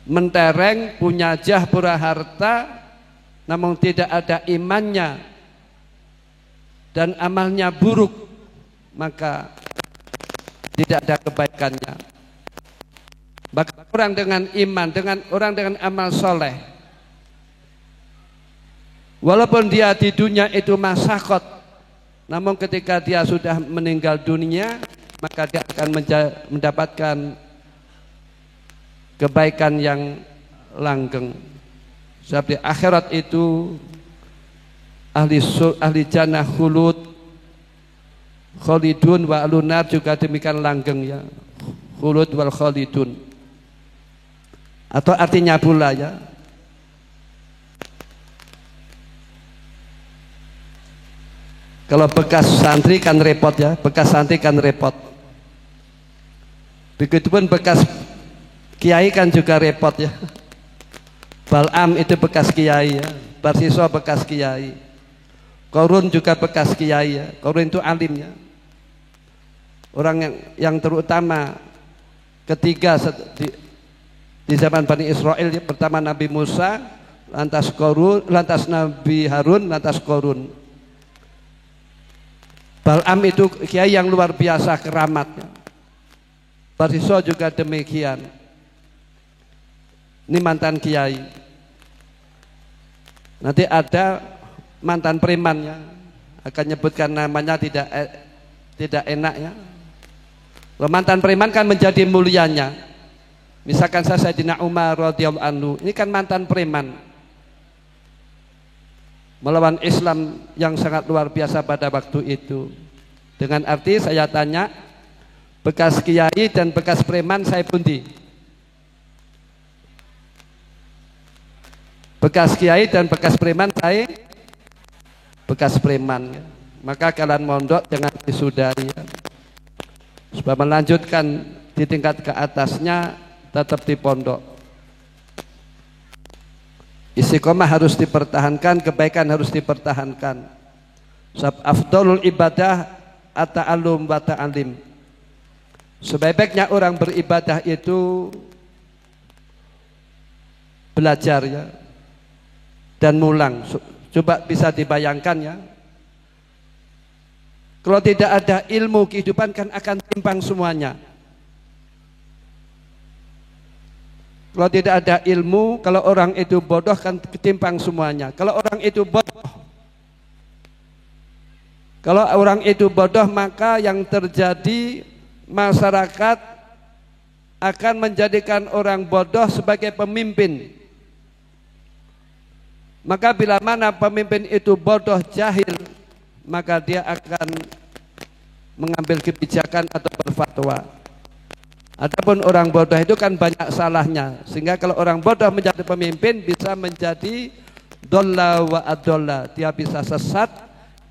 mentereng, punya jah, pura harta, namun tidak ada imannya dan amalnya buruk, maka tidak ada kebaikannya. Maka orang dengan iman, orang dengan amal soleh, walaupun dia di dunia itu masyarakat, namun ketika dia sudah meninggal dunia, maka dia akan mendapatkan kebaikan yang langgeng. Sebab di akhirat itu ahli jannah khulud khalidun wa alunar, juga demikian langgeng ya, khulud wal khalidun. Atau artinya pula ya, kalau bekas santri kan repot ya, bekas santri kan repot. Begitupun bekas kiai kan juga repot ya. Bal'am itu bekas kiai ya, Barsiso bekas kiai, Qarun juga bekas kiai ya. Qarun itu alim ya, orang yang terutama ketiga di zaman Bani Israel ya. Pertama Nabi Musa, lantas Qarun, lantas Nabi Harun, lantas Qarun. Bal'am itu kiai yang luar biasa keramatnya. Barsiso juga demikian. Ini mantan kiai. Nanti ada mantan premannya, akan nyebutkan namanya tidak enak ya. Kalau mantan preman kan menjadi mulianya. Misalkan Sayyidina Umar radhiyallahu anhu, ini kan mantan preman, melawan Islam yang sangat luar biasa pada waktu itu. Dengan arti saya tanya, bekas kiai dan bekas preman saya pundi? Bekas kiai dan bekas preman saya bekas preman. Maka kalian mondok jangan disudahi ya. Sebab melanjutkan di tingkat ke atasnya tetap di pondok. Istiqomah harus dipertahankan, kebaikan harus dipertahankan. Sebab afdalul ibadah at-ta'allum wa ta'alim. Sebaik-baiknya orang beribadah itu belajar ya, dan mulang. Coba bisa dibayangkan ya, kalau tidak ada ilmu, kehidupan kan akan timpang semuanya. Kalau tidak ada ilmu, kalau orang itu bodoh kan ketimpang semuanya. Kalau orang itu bodoh, maka yang terjadi, masyarakat akan menjadikan orang bodoh sebagai pemimpin. Maka bila mana pemimpin itu bodoh, jahil, maka dia akan mengambil kebijakan atau berfatwa. Adapun orang bodoh itu kan banyak salahnya, sehingga kalau orang bodoh menjadi pemimpin bisa menjadi dolla wa adolla, dia bisa sesat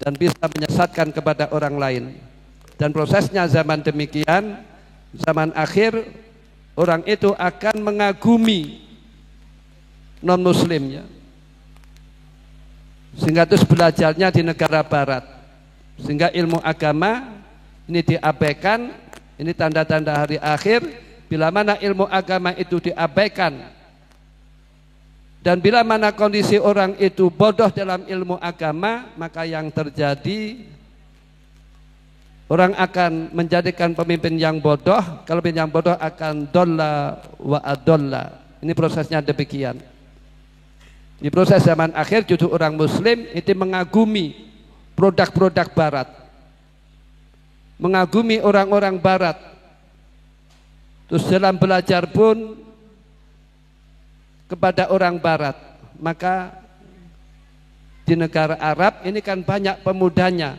dan bisa menyesatkan kepada orang lain. Dan prosesnya zaman demikian, zaman akhir, orang itu akan mengagumi non muslimnya, sehingga terus belajarnya di negara barat, sehingga ilmu agama ini diabaikan. Ini tanda-tanda hari akhir. Bila mana ilmu agama itu diabaikan, dan bila mana kondisi orang itu bodoh dalam ilmu agama, maka yang terjadi, orang akan menjadikan pemimpin yang bodoh. Kalau pemimpin yang bodoh akan dolla wa adolla. Ini prosesnya demikian. Di proses zaman akhir, justru orang muslim itu mengagumi produk-produk barat, mengagumi orang-orang barat. Terus dalam belajar pun kepada orang barat, maka di negara Arab ini kan banyak pemudanya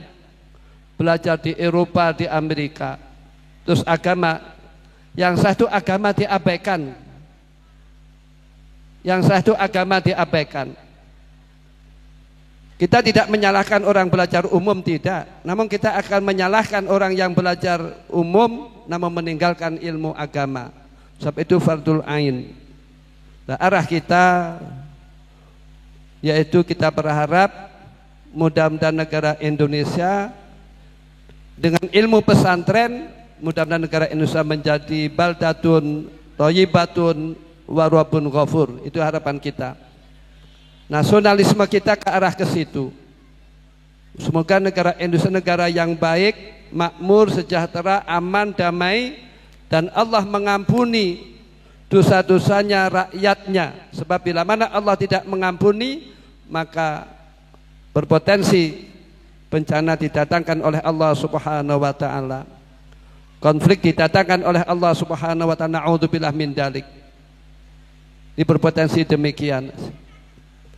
belajar di Eropa, di Amerika. Terus agama yang sah itu agama diabaikan. Yang sah itu agama diabaikan. Kita tidak menyalahkan orang belajar umum, tidak. Namun kita akan menyalahkan orang yang belajar umum namun meninggalkan ilmu agama. Sebab itu fardul ain. Nah, arah kita yaitu kita berharap mudah-mudahan negara Indonesia dengan ilmu pesantren, mudah-mudahan negara Indonesia menjadi baldatun thayyibatun wa rabbun ghafur. Itu harapan kita. Nasionalisme kita ke arah ke situ. Semoga negara Indonesia negara yang baik, makmur, sejahtera, aman, damai, dan Allah mengampuni dosa-dosanya rakyatnya. Sebab bila mana Allah tidak mengampuni, maka berpotensi bencana didatangkan oleh Allah Subhanahu wa taala. Konflik didatangkan oleh Allah Subhanahu wa taala. Na'udzubillah min dzalik. Ini berpotensi demikian.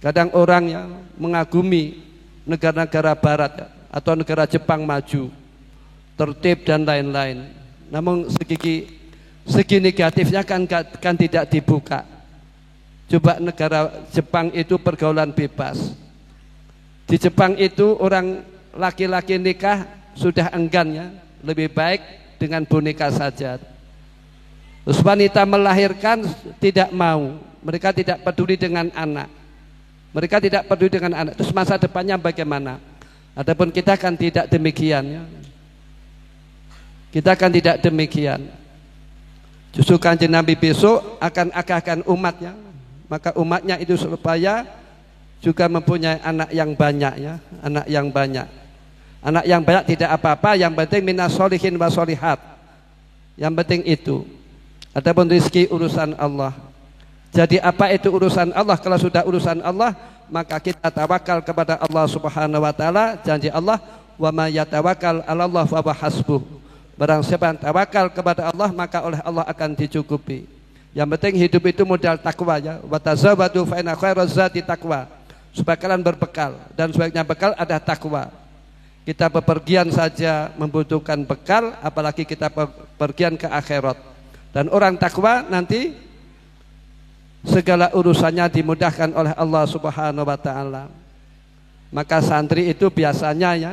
Kadang orang yang mengagumi negara-negara barat atau negara Jepang maju, tertib dan lain-lain. Namun segi negatifnya kan tidak dibuka. Coba negara Jepang itu pergaulan bebas. Di Jepang itu orang laki-laki nikah sudah enggan ya, lebih baik dengan boneka saja. Terus wanita melahirkan tidak mau, mereka tidak peduli dengan anak. Mereka tidak peduli dengan anak. Terus masa depannya bagaimana? Adapun kita kan tidak demikian ya. Kita kan tidak demikian. Justru Kanjeng Nabi besok akan akahkan umatnya. Maka umatnya itu supaya juga mempunyai anak yang banyak ya, anak yang banyak. Anak yang banyak tidak apa-apa, yang penting minas sholihin wa sholihat. Yang penting itu. Adapun rezeki urusan Allah. Jadi apa itu urusan Allah? Kalau sudah urusan Allah, maka kita tawakal kepada Allah Subhanahu wa taala. Janji Allah, wa may yatawakkal 'alallah fa huwa hasbuh. Barang siapa yang tawakal kepada Allah, maka oleh Allah akan dicukupi. Yang penting hidup itu modal takwa ya. Wa tazawwadu fa inna khairaz zadi taqwa. Supaya kalian berbekal, dan sebaiknya bekal ada takwa. Kita bepergian saja membutuhkan bekal, apalagi kita bepergian ke akhirat. Dan orang takwa nanti segala urusannya dimudahkan oleh Allah Subhanahu wa taala. Maka santri itu biasanya ya,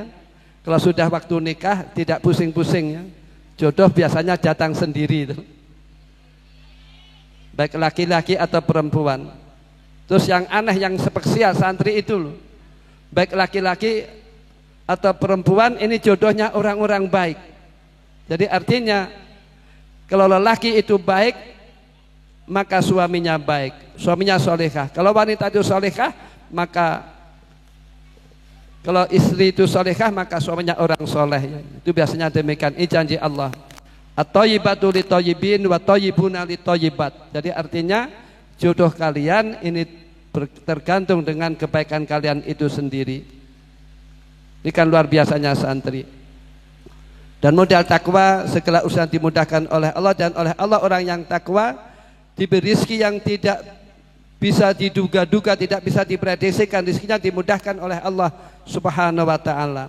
kalau sudah waktu nikah tidak pusing-pusing ya. Jodoh biasanya datang sendiri itu. Baik laki-laki atau perempuan. Terus yang aneh, yang spesial santri itu loh. Baik laki-laki atau perempuan, ini jodohnya orang-orang baik. Jadi artinya kalau lelaki itu baik, maka suaminya baik, suaminya solehah. Kalau wanita itu solehah, maka kalau istri itu solehah, maka suaminya orang soleh. Itu biasanya demikian. Ini janji Allah. At-thayyibatu lit-thayyibin wa thayyibuna lit-thayyibat. Jadi artinya jodoh kalian ini tergantung dengan kebaikan kalian itu sendiri. Ini kan luar biasanya santri. Dan modal takwa segala urusan dimudahkan oleh Allah, dan oleh Allah orang yang takwa diberi rezeki yang tidak bisa diduga-duga, tidak bisa diprediksikan. Rezekinya dimudahkan oleh Allah Subhanahu wa taala.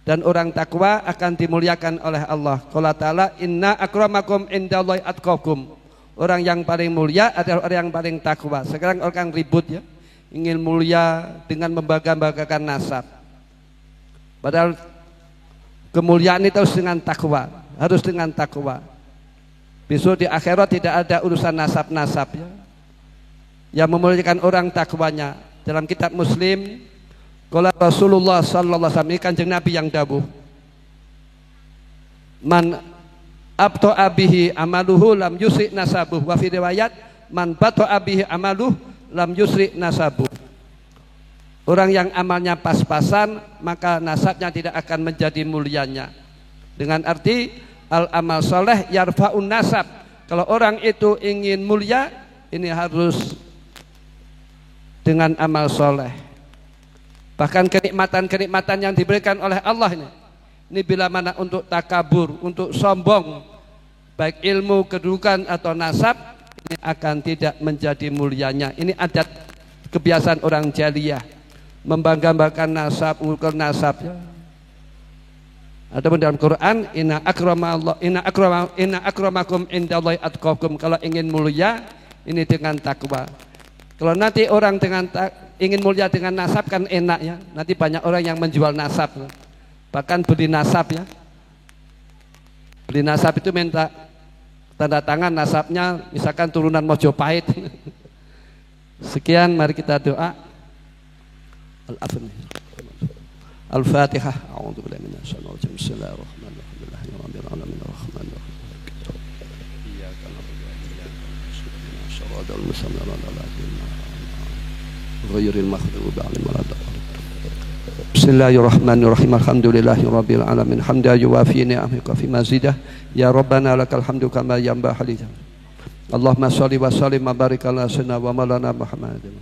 Dan orang takwa akan dimuliakan oleh Allah. Qala ta'ala, inna akramakum indallahi atqakum. Orang yang paling mulia adalah orang yang paling takwa. Sekarang orang ribut ya, ingin mulia dengan membangga-banggakan nasab. Padahal kemuliaan itu harus dengan takwa, harus dengan takwa. Besok di akhirat tidak ada urusan nasab-nasab ya. Yang memuliakan orang takwanya. Dalam kitab Muslim, qala Rasulullah sallallahu alaihi wasallam, ini Kanjeng Nabi yang dawuh. Man abta'a bihi amaluhu lam yusri nasabuh, wa fi riwayat man bata'a bihi amaluhu lam yusri nasabuh. Orang yang amalnya pas-pasan, maka nasabnya tidak akan menjadi mulianya. Dengan arti al amal soleh yarfa'un nasab. Kalau orang itu ingin mulia, ini harus dengan amal soleh. Bahkan kenikmatan-kenikmatan yang diberikan oleh Allah ini bila mana untuk takabur, untuk sombong, baik ilmu, kedudukan atau nasab, ini akan tidak menjadi mulianya. Ini adat kebiasaan orang jahiliyah membanggakan nasab, ukur nasab. Ada dalam Quran, inna akramakum indallahi atqakum. Kalau ingin mulia ini dengan takwa. Kalau nanti orang ingin mulia dengan nasab kan enak ya. Nanti banyak orang yang menjual nasab, bahkan beli nasab ya. Beli nasab itu minta tanda tangan nasabnya, misalkan turunan Mojopahit. Sekian, mari kita doa. Al-Fatihah. A'udzubillahi minasyaitonir rajim. Bismillahirrahmanirrahim. Alhamdulillahirabbil alamin arrahmanir rahim. Iyyaka na'budu wa iyyaka nasta'in. Shiratal mustaqim. Ghairil maghdubi 'alaihim waladdallin. Bismillahirrahmanirrahim. Alhamdulillahirabbil alamin. Hamdan yuwafi ni'amaka fi mazidah. Ya Rabbana lakal hamdu kama yanbaghi li Allahumma shalli wa sallim wa barik ala sayyidina wa maulana Muhammadin.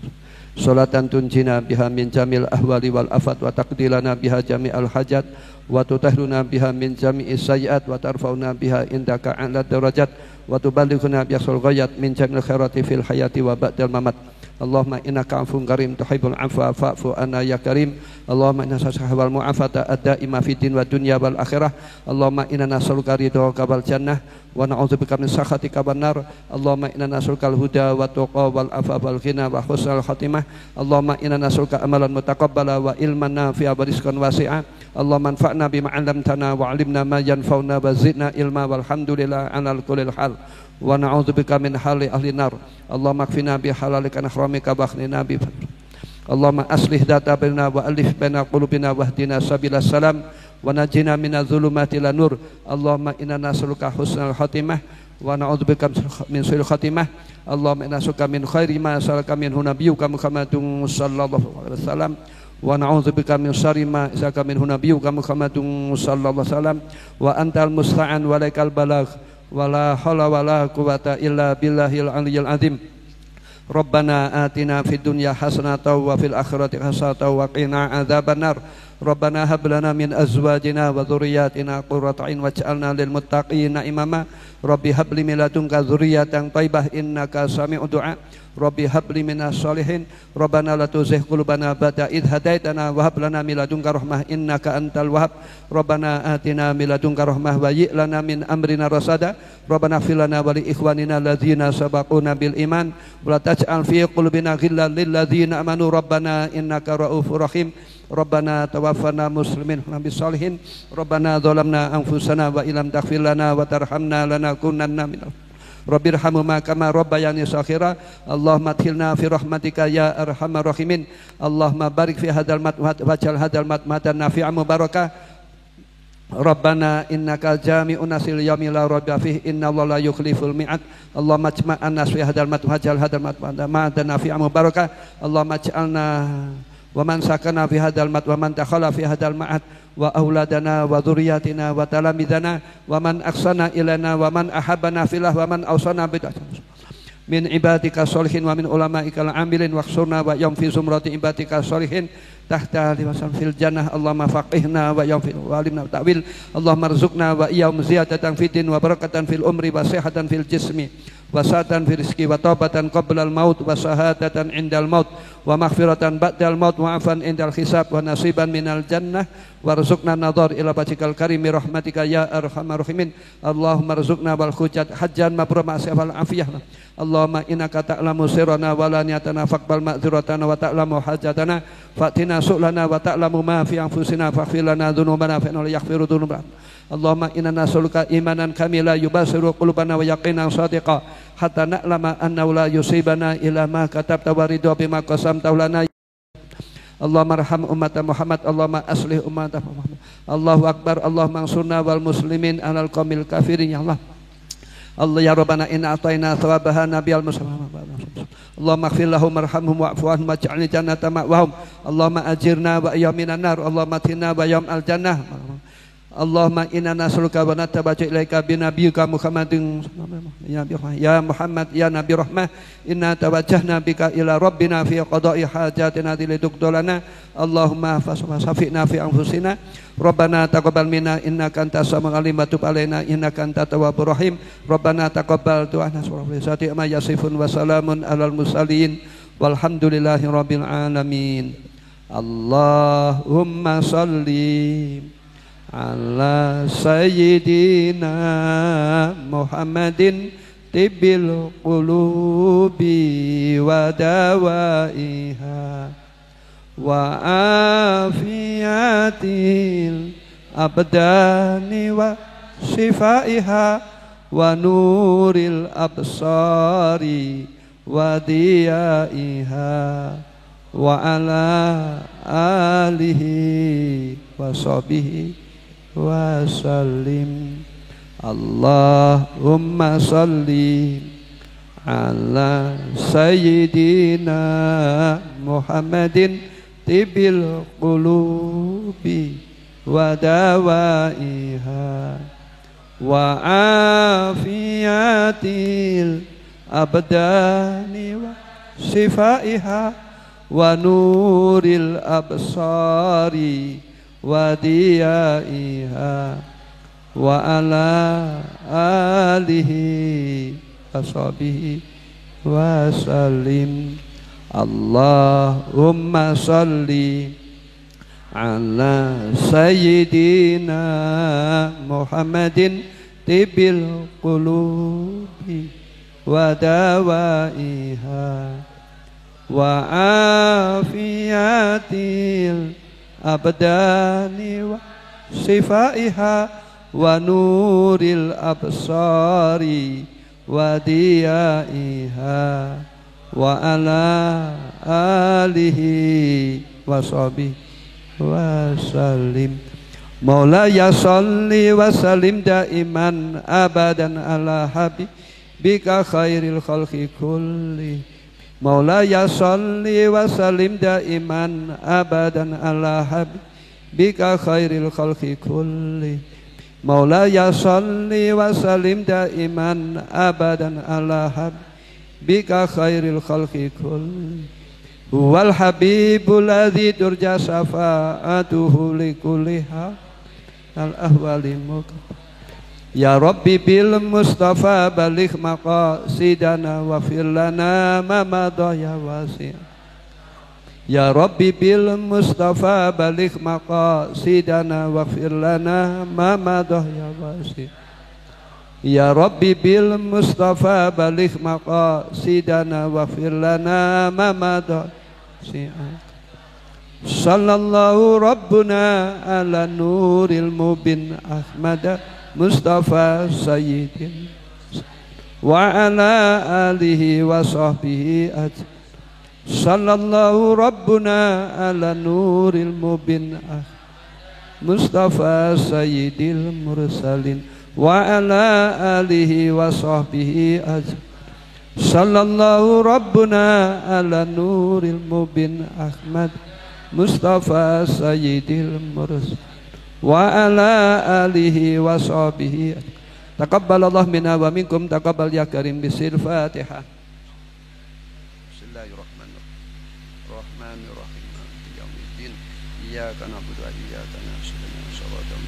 Salatan tunjina biha min jamil ahwali wal afat wa taqdilana biha jami'al hajat wa tutahhiruna biha min jami'is sayyi'at wa tarfa'una biha indaka a'la darajat wa tuballighuna biha ghayat min jamil khairati fil hayati wa ba'dal mamat. Allahumma innaka 'afuwwun karim tuhibbul 'afwa fa'fu anna ya karim. Allahumma inna nas'aluka wal mu'afata ad-da'ima fid din wa dunya wal akhirah. Allahumma inna nas'aluka ridhaka wal jannah wa na'udzubika min sakhatika wan nar. Allahumma inna nas'aluka al-huda wa tuqa wal afa wal ghina wa husnal khatimah. Allahumma inna nas'aluka amalan mutaqabbala wa ilman nafi'a wa rizqan wasi'a. Allahumma anfa'na bima 'allamtana wa 'allimna ma yanfa'una wa zidna ilma walhamdulillah 'alal kulli hal. Wa na'udzubika min hali ahli nar. Allahumma kfina bi halalika an haramika wa akhnina bi fadlik. Allahumma aslih data baina wa alif baina qulubina wahdina sabilas salam wa najina minadz zulumati ila nur. Allahumma inna nas'aluka husnal khatimah wa na'udzubika min su'il khatimah. Allahumma inna nas'aluka min khairi ma sa'alaka minhu nabiyyuka Muhammadun sallallahu alaihi wasallam wa na'udzubika min syarri ma sa'alaka minhu nabiyyuka Muhammadun sallallahu alaihi wasallam wa antal musta'an wa laikal balagh wala haula wala quwata illa billahil aliyyil azim. Rabbana atina fid dunya hasanatan wa fil akhirati hasanatan wa qina adzabannar. Rabbana hab lana min azwajina wa dhurriyyatina qurrata a'yun waj'alna lil muttaqina imama. Rabbi hab li min ladunka dzurriyyatan thayyibah innaka sami'ud du'a. Rabbi hab li minas sholihin. Rabbana la tuzigh qulubana ba'da idh hadaitana wa hab lana min ladunka rahmah innaka antal wahhab. Rabbana atina min ladunka rahmah wa hayyi' lana min amrina rasada. Rabbana ighfir lana wa li ikhwanina alladzina sabaquna bil iman wa la taj'al fi qulubina ghillan lil ladzina amanu rabbana innaka ra'ufur rahim. Rabbana tawaffana muslimin wa bis solihin. Rabbana zalamna anfusana wa illam taghfir lana wa tarhamna lanakunanna minal Rabbirhamhuma kama rabbayani shaghira. Allahumma adkhilna fi rahmatika ya arhamar rahimin. Allahumma barik fi hadzal mat'at waj'al hadzal mat'atan nafi'an mubarakah. Rabbana innaka jami'un nasil yaumil la raiba fihi innallaha la yukhliful mi'ad. Allahumma ijma'an nas fi hadzal mat'at waj'al hadzal mat'atan nafi'an mubarakah. Allahumma ij'alna wa man sakana fi hadzal mat wa man takhala fi hadzal ma'ad wa auladana wa dzurriyyatina wa talamidana wa man ahsana ilana wa man ahabbana fillah wa man awsana bid min ibadika sholihin wa min ulama'ika al-amilin waqsurna wa yawm fi zumrati ibadika sholihin tahta liwasan fil jannah. Allahumma faqihna wa yawm fi wa alimna ta'wil. Allahumma rzuqna wa iyyaum ziyadatan fid din wa barakatan fil umri wa sihhatan fil jismi wa sa'atan fil rizqi wa taubatan qabla al maut wa shahadatan indal maut wa maghfiratan ba'dal maut wa afan indal hisab wa nasiban minal jannah warzuqna nadhar ila wajhikal karim rahmatika ya arhamar rahimin. Allahumma rzuqna wal hujjat hajjan mabrur ma'asifal afiyah. Allahumma innaka ta'lamu sirrana wa laniyatana faqbal ma'dziratana wa ta'lamu hajatana fatina su'lana wa ta'lamu ma fi anfusina faghfir lana dzunubana fa innahu yaghfiru dzunubana. Allahumma inna nas'aluka imanan kamila yubasiru qulubana wa yaqinan shadiqa hatta na'lama annahu la yusibana illa ma katabta wa ridha bima qasamta lana. Allahumma arham ummat Muhammad. Allahumma aslih ummat Muhammad. Allahu akbar. Allahumma ansurna wal muslimin alal qaumil kafirin ya Allah. Allah ya Rabbana inna atayna thawabaha nabiyal muslimin. Allahumma ighfir lahum warhamhum wa'fu anhum waj'alni jannata ma'wahum. Allahumma ajirna wa ayyaminan nar. Allahumma atina wa yawm al jannah. Allahumma inna nas'aluka wa natabaju ilaika bi nabiyyika Muhammadin ya Muhammad ya Nabi rahmah. Inna tawajjahna bika ila rabbina fi qada'i hajatina lidukdolana. Allahumma fasafina fi anfusina. Rabbana taqabbal minna innaka antas samiul alim wa tub alaina innaka antat tawwabur rahim. Rabbana taqabbal du'ana wa ma yasifun wa salamun alal mursalin walhamdulillahi rabbil alamin. Allahumma salli ala sayyidina Muhammadin tibbil qulubi wa dawaiha wa afiyatil abdani wa shifaiha wa nuril absari wa diyaiha wa ala alihi wa sahbihi wa sallim. Allahumma salli ala sayyidina Muhammadin tibbil qulubi wa dawaiha wa afiyatil abdani wa shifaiha wa nuril absari wa diyaiha wa ala alihi wa sahbihi wa sallim. Allahumma salli ala sayyidina Muhammadin tibbil qulubi wa dawaiha wa afiyatil abdani wa shifaiha wa nuril absari wa diyaiha wa ala alihi wa sahbihi wa sallim. Maulaya salli wa sallim daiman abadan ala habibika khairil khalqi kulli. Maulaya salli wa sallim daiman abadan ala habibika khairil khalqi kulli. Maulaya salli wa sallim daiman abadan ala habibika khairil khalqi kulli. Huwal habibul ladzi turja syafa'atuhu likulli al ahwali muqam. Ya Rabbi bil Mustafa baligh maqasidana wa fir lana ma madha ya wasi'. Ya Rabbi bil Mustafa baligh maqasidana wa fir lana ma madha ya wasi'. Ya Rabbi bil Mustafa baligh maqasidana wa fir lana ma madha sallallahu rabbuna ala nuril mubin Ahmad Mustafa sayyidin wa ala alihi wa sahbihi sallallahu rabbuna ala nuril mubin Mustafa sayyidil mursalin wa ala alihi wa sahbihi sallallahu rabbuna ala nuril mubin Ahmad Mustafa sayyidil mursalin wa ala alihi wa sahbihi. Taqabbalallahu minna wa minkum, taqabbal ya karim. Bisil Fatihah. Bismillahirrahmanirrahim. Maliki yaumiddin. Iyyaka na'budu wa iyyaka nasta'in. Shiratal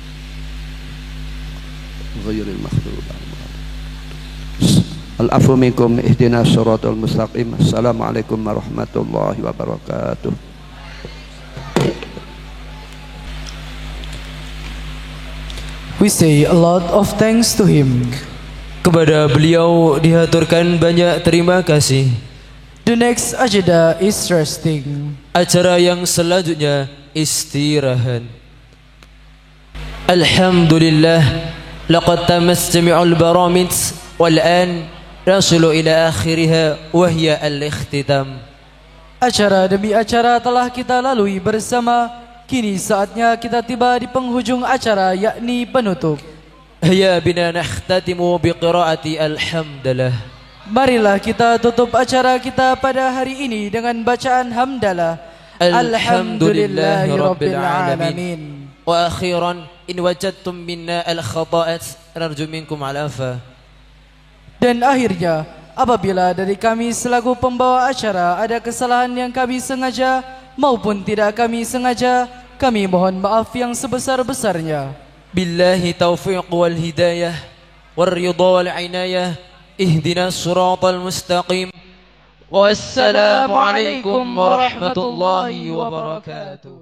ghairil maghdubi 'alaihim. Al-'afwu minkum ihdinas shiratal mustaqim. Assalamualaikum warahmatullahi wabarakatuh. We say a lot of thanks to him. Kepada beliau dihaturkan banyak terima kasih. The next agenda is resting. Acara yang selanjutnya istirahat. Alhamdulillah, laqad tamastami'ul baramij wal an nasulu ila akhiriha wa hiya al-ikhtitam. Acara demi acara telah kita lalui bersama. Kini saatnya kita tiba di penghujung acara, yakni penutup. Hayya bina nakhtatimu biqiraati alhamdulillah. Marilah kita tutup acara kita pada hari ini dengan bacaan hamdalah. Alhamdulillahirabbil alamin. Wa akhiran in wajadtum minna al-khata'at narju minkum al-afa. Dan akhirnya, apabila dari kami selaku pembawa acara ada kesalahan yang kami sengaja maupun tidak kami sengaja, kami mohon maaf yang sebesar-besarnya. Billahi taufiq wal hidayah wal ridha wal inayah ihdinas siratal mustaqim والسلام عليكم ورحمة الله وبركاته.